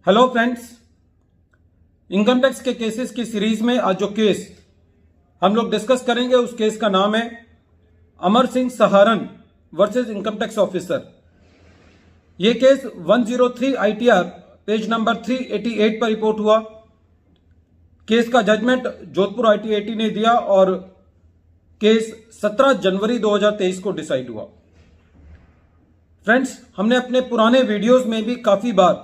Hello friends, income tax के cases की series में आज जो केस हम लोग डिस्कस करेंगे उस केस का नाम है Amar Singh Saharan versus income tax officer. यह केस 103 ITR पेज नंबर 388 पर रिपोर्ट हुआ। केस का जजमेंट जोधपुर ITAT ने दिया और केस 17 जनवरी 2023 को डिसाइड हुआ। फ्रेंड्स, हमने अपने पुराने वीडियोस में भी काफी बार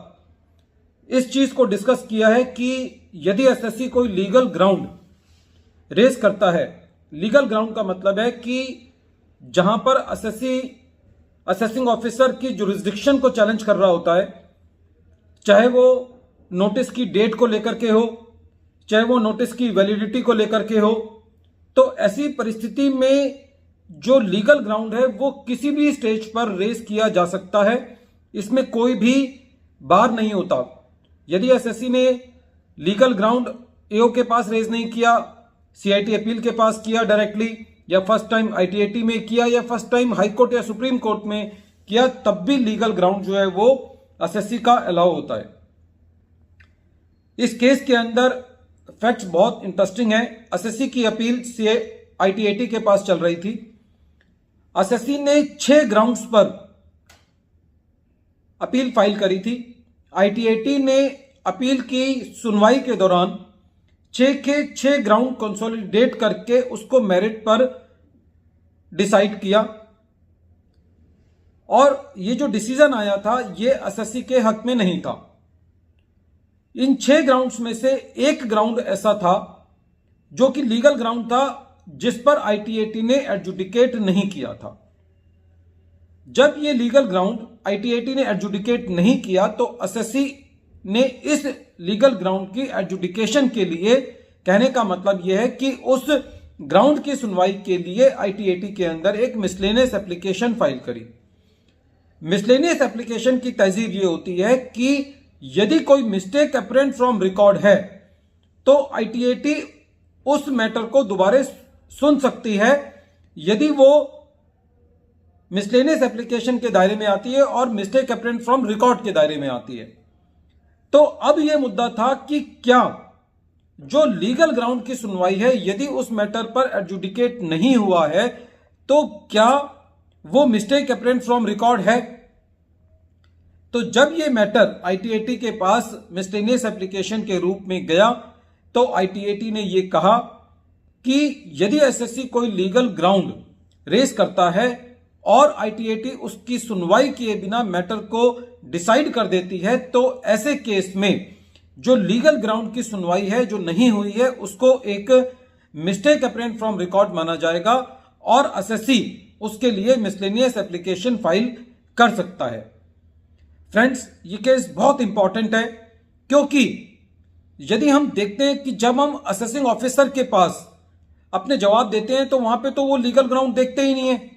इस चीज को डिस्कस किया है कि यदि एसएससी कोई लीगल ग्राउंड रेज करता है, लीगल ग्राउंड का मतलब है कि जहां पर असेसिंग ऑफिसर की जुरिस्डिक्शन को चैलेंज कर रहा होता है, चाहे वो नोटिस की डेट को लेकर के हो, चाहे वो नोटिस की वैलिडिटी को लेकर के हो, तो ऐसी परिस्थिति में जो लीगल ग्राउंड है वो किसी भी स्टेज पर रेज किया जा सकता है। इसमें कोई भी बार नहीं होता। यदि एसएससी ने लीगल ग्राउंड एओ के पास रेज नहीं किया, सीआईटी अपील के पास किया डायरेक्टली, या फर्स्ट टाइम आईटीएटी में किया, या फर्स्ट टाइम हाई कोर्ट या सुप्रीम कोर्ट में किया, तब भी लीगल ग्राउंड जो है वो एसएससी का अलाउ होता है। इस केस के अंदर फैक्ट्स बहुत इंटरेस्टिंग है। एसएससी की अपील आईटीएटी के पास चल रही थी। एसएससी ने 6 ग्राउंड्स पर अपील फाइल करी थी। आईटीएटी ने अपील की सुनवाई के दौरान 6 के 6 ग्राउंड कंसोलिडेट करके उसको मेरिट पर डिसाइड किया, और ये जो डिसीजन आया था ये एसएससी के हक में नहीं था। इन 6 ग्राउंड्स में से एक ग्राउंड ऐसा था जो कि लीगल ग्राउंड था, जिस पर आईटीएटी ने एडजुडिकेट नहीं किया था। जब ये लीगल ग्राउंड आईटीएटी ने एडजुडिकेट नहीं किया तो एसएससी ने इस लीगल ग्राउंड की एडजुडिकेशन के लिए, कहने का मतलब यह है कि उस ग्राउंड की सुनवाई के लिए आईटीएटी के अंदर एक मिसलेनियस एप्लीकेशन फाइल करी। मिसलेनियस एप्लीकेशन की तहजीब यह होती है कि यदि कोई मिस्टेक अपरेंट फ्रॉम रिकॉर्ड है तो आईटीएटी उस मैटर को दोबारा सुन सकती है, यदि वो मिसलेनियस एप्लीकेशन के दायरे में आती है और मिस्टेक अपरेंट फ्रॉम रिकॉर्ड के दायरे में आती है। तो अब यह मुद्दा था कि क्या जो लीगल ग्राउंड की सुनवाई है, यदि उस मैटर पर एडजुडिकेट नहीं हुआ है तो क्या वो मिस्टेक अपरेंट फ्रॉम रिकॉर्ड है। तो जब यह मैटर आईटीएटी के पास मिसलेनियस एप्लीकेशन के रूप में गया तो आईटीएटी ने यह कहा कि यदि एसएससी कोई लीगल ग्राउंड रेज करता है और आईटीएटी उसकी सुनवाई किए बिना मैटर को डिसाइड कर देती है, तो ऐसे केस में जो लीगल ग्राउंड की सुनवाई है जो नहीं हुई है उसको एक मिस्टेक अपरेंट फ्रॉम रिकॉर्ड माना जाएगा और एसएससी उसके लिए मिसलेनियस एप्लीकेशन फाइल कर सकता है। फ्रेंड्स, ये केस बहुत इंपॉर्टेंट है, क्योंकि यदि हम देखते हैं कि जब हम असेसिंग ऑफिसर के पास अपने जवाब देते हैं तो वहां पे तो वो लीगल ग्राउंड देखते ही नहीं है,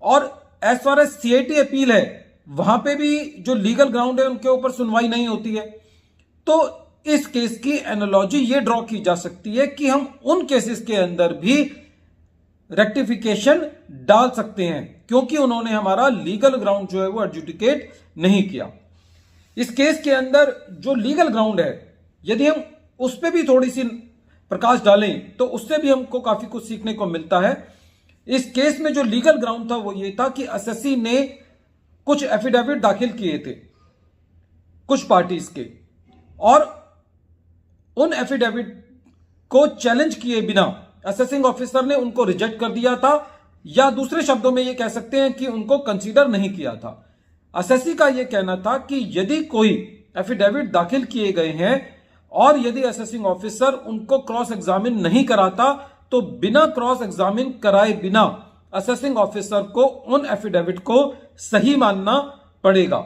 और as far as CIT appeal है वहां पे भी जो लीगल ग्राउंड है उनके ऊपर सुनवाई नहीं होती है। तो इस केस की एनालॉजी ये ड्रॉ की जा सकती है कि हम उन केसेस के अंदर भी रेक्टिफिकेशन डाल सकते हैं, क्योंकि उन्होंने हमारा लीगल ग्राउंड जो है वो एडजुडिकेट नहीं किया। इस केस के अंदर जो लीगल ग्राउंड है, यदि हम उस पर भी थोड़ी सी प्रकाश डालें तो उससे भी हमको काफी कुछ सीखने को मिलता है। इस केस में जो लीगल ग्राउंड था वो ये था कि एसएससी ने कुछ एफिडेविट दाखिल किए थे कुछ पार्टीज के, और उन एफिडेविट को चैलेंज किए बिना असेसिंग ऑफिसर ने उनको रिजेक्ट कर दिया था, या दूसरे शब्दों में ये कह सकते हैं कि उनको कंसीडर नहीं किया था। एसएससी का यह कहना था कि यदि कोई एफिडेविट दाखिल किए गए हैं और यदि असेसिंग ऑफिसर उनको क्रॉस एग्जामिन नहीं कराता तो बिना क्रॉस एग्जामिन कराए बिना असेसिंग ऑफिसर को उन एफिडेविट को सही मानना पड़ेगा।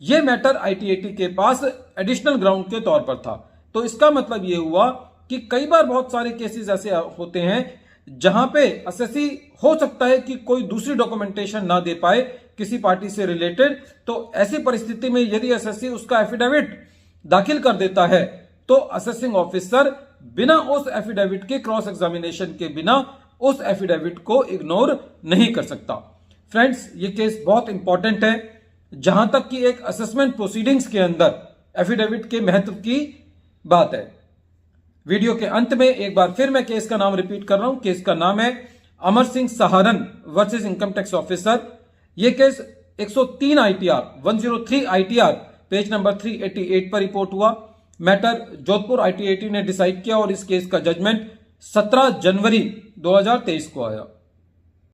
यह मैटर आईटीएटी के पास एडिशनल ग्राउंड के तौर पर था। तो इसका मतलब यह हुआ कि कई बार बहुत सारे केसेस ऐसे होते हैं जहां पे एसएससी हो सकता है कि कोई दूसरी डॉक्यूमेंटेशन ना दे पाए किसी पार्टी से रिलेटेड, तो ऐसी परिस्थिति में यदि एसएससी उसका एफिडेविट दाखिल कर देता है तो असेसिंग ऑफिसर बिना उस एफिडेविट के क्रॉस एग्जामिनेशन के बिना उस एफिडेविट को इग्नोर नहीं कर सकता। फ्रेंड्स, ये केस बहुत इंपॉर्टेंट है। जहां तक कि एक असेसमेंट प्रोसीडिंग्स के अंदर एफिडेविट के महत्व की बात है। वीडियो के अंत में एक बार फिर मैं केस का नाम रिपीट कर रहा हूं। केस का नाम है Amar Singh Saharan versus income tax officer. यह केस 103 ITR 103 ITR पेज नंबर 388 पर रिपोर्ट हुआ। मैटर जोधपुर ITAT ने डिसाइड किया और इस केस का जजमेंट 17 जनवरी 2023 को आया।